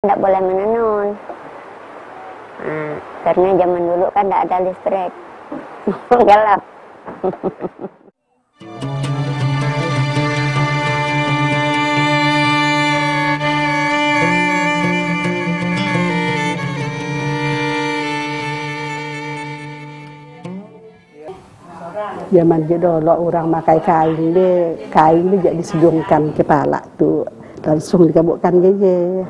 Tidak boleh menenun. Nah, karena zaman dulu kan tidak ada listrik. Gelap. Zaman dulu orang pakai kain dia jadi sedungkan kepala tuh langsung dikabukkan gaya.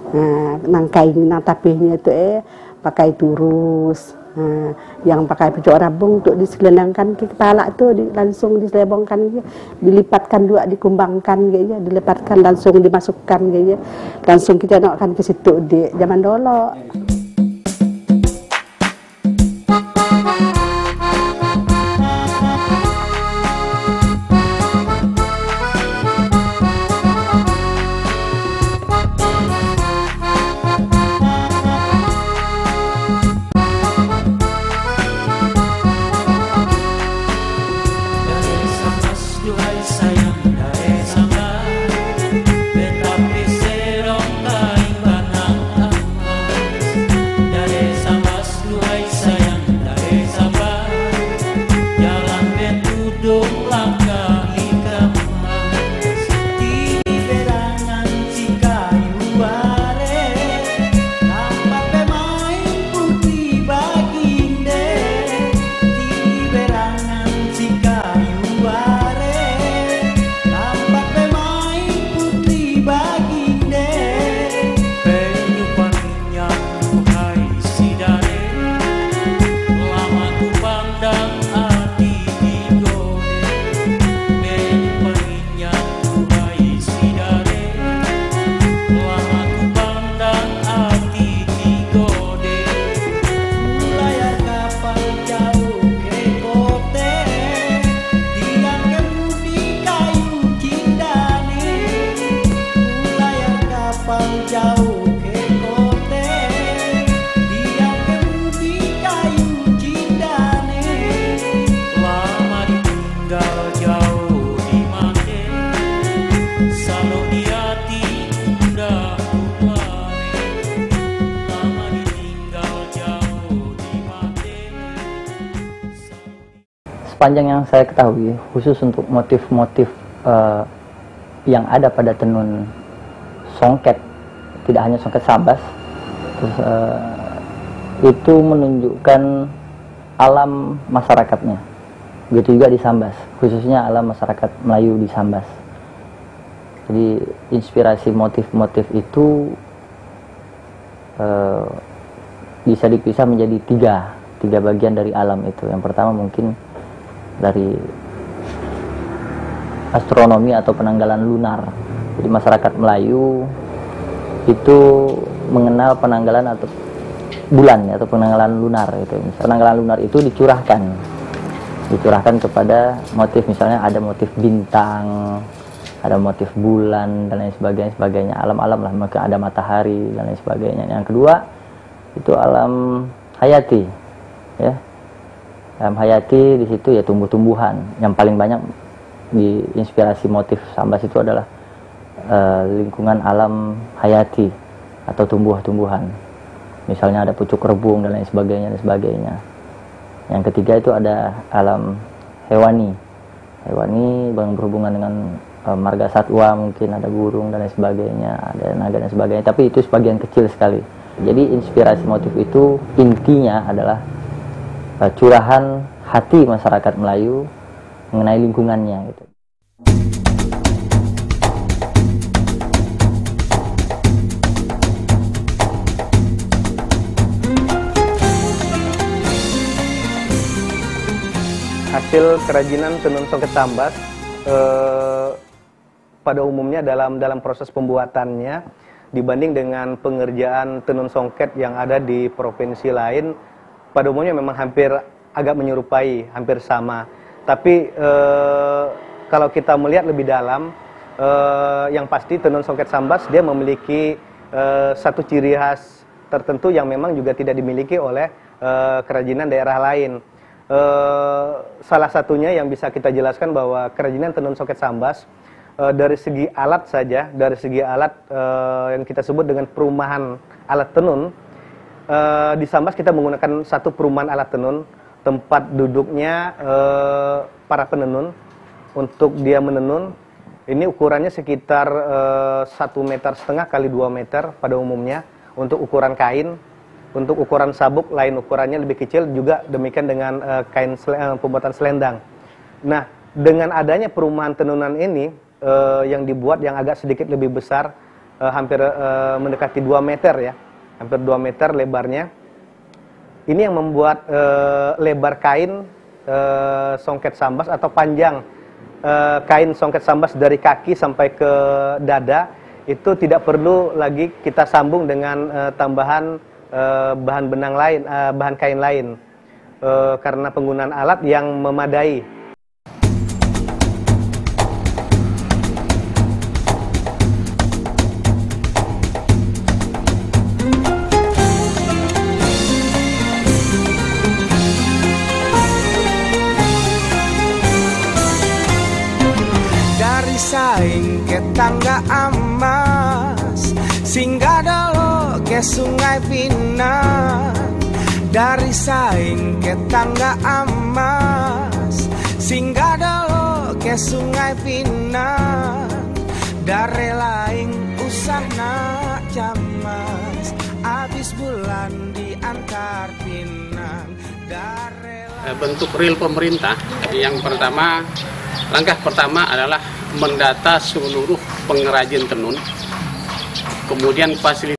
Nah, nang kain nang tapihnya itu pakai turus. Nah, yang pakai pecok rabung untuk diselendangkan ke kepala tuh langsung diselebongkan, dilipatkan dua, dikumbangkan gaya, dilipatkan langsung dimasukkan gaya, langsung kita nokkan ke situ di zaman dulu. Sepanjang yang saya ketahui, khusus untuk motif-motif yang ada pada tenun songket, tidak hanya songket Sambas, terus, itu menunjukkan alam masyarakatnya. Begitu juga di Sambas, khususnya alam masyarakat Melayu di Sambas. Jadi inspirasi motif-motif itu bisa dipisah menjadi tiga bagian dari alam itu. Yang pertama mungkin dari astronomi atau penanggalan lunar. Jadi masyarakat Melayu itu mengenal penanggalan atau bulan atau penanggalan lunar itu. Penanggalan lunar itu dicurahkan kepada motif, misalnya ada motif bintang, ada motif bulan dan lain sebagainya, alam-alam lah, maka ada matahari dan lain sebagainya. Yang kedua itu alam hayati, ya. Alam hayati di situ ya tumbuh-tumbuhan. Yang paling banyak di inspirasi motif Sambas itu adalah lingkungan alam hayati atau tumbuh-tumbuhan. Misalnya ada pucuk rebung dan lain sebagainya. Yang ketiga itu ada alam hewani. Hewani berhubungan dengan marga satwa, mungkin ada burung dan lain sebagainya, ada naga dan sebagainya. Tapi itu sebagian kecil sekali. Jadi inspirasi motif itu intinya adalah curahan hati masyarakat Melayu mengenai lingkungannya gitu. Hasil kerajinan tenun songket Sambas pada umumnya dalam proses pembuatannya dibanding dengan pengerjaan tenun songket yang ada di provinsi lain, pada umumnya memang hampir agak menyerupai, hampir sama. Tapi kalau kita melihat lebih dalam, yang pasti tenun songket Sambas dia memiliki satu ciri khas tertentu yang memang juga tidak dimiliki oleh kerajinan daerah lain. Salah satunya yang bisa kita jelaskan bahwa kerajinan tenun songket Sambas dari segi alat saja, dari segi alat yang kita sebut dengan perumahan alat tenun, di Sambas kita menggunakan satu perumahan alat tenun, tempat duduknya para penenun untuk dia menenun. Ini ukurannya sekitar 1,5 meter kali 2 meter pada umumnya untuk ukuran kain. Untuk ukuran sabuk lain ukurannya lebih kecil, juga demikian dengan kain pembuatan selendang. Nah, dengan adanya perumahan tenunan ini yang dibuat yang agak sedikit lebih besar, hampir mendekati 2 meter ya, hampir 2 meter lebarnya. Ini yang membuat lebar kain songket Sambas atau panjang kain songket Sambas dari kaki sampai ke dada itu tidak perlu lagi kita sambung dengan tambahan bahan benang lain, bahan kain lain, karena penggunaan alat yang memadai. Saing ke tangga emas, singgah dulu ke sungai Pinang. Dari saing ke tangga emas, singgah dulu ke sungai Pinang. Dari lain usah nak camas, habis bulan di antar Pinang. Bentuk real pemerintah yang pertama, langkah pertama adalah mendata seluruh pengrajin tenun, kemudian fasilitas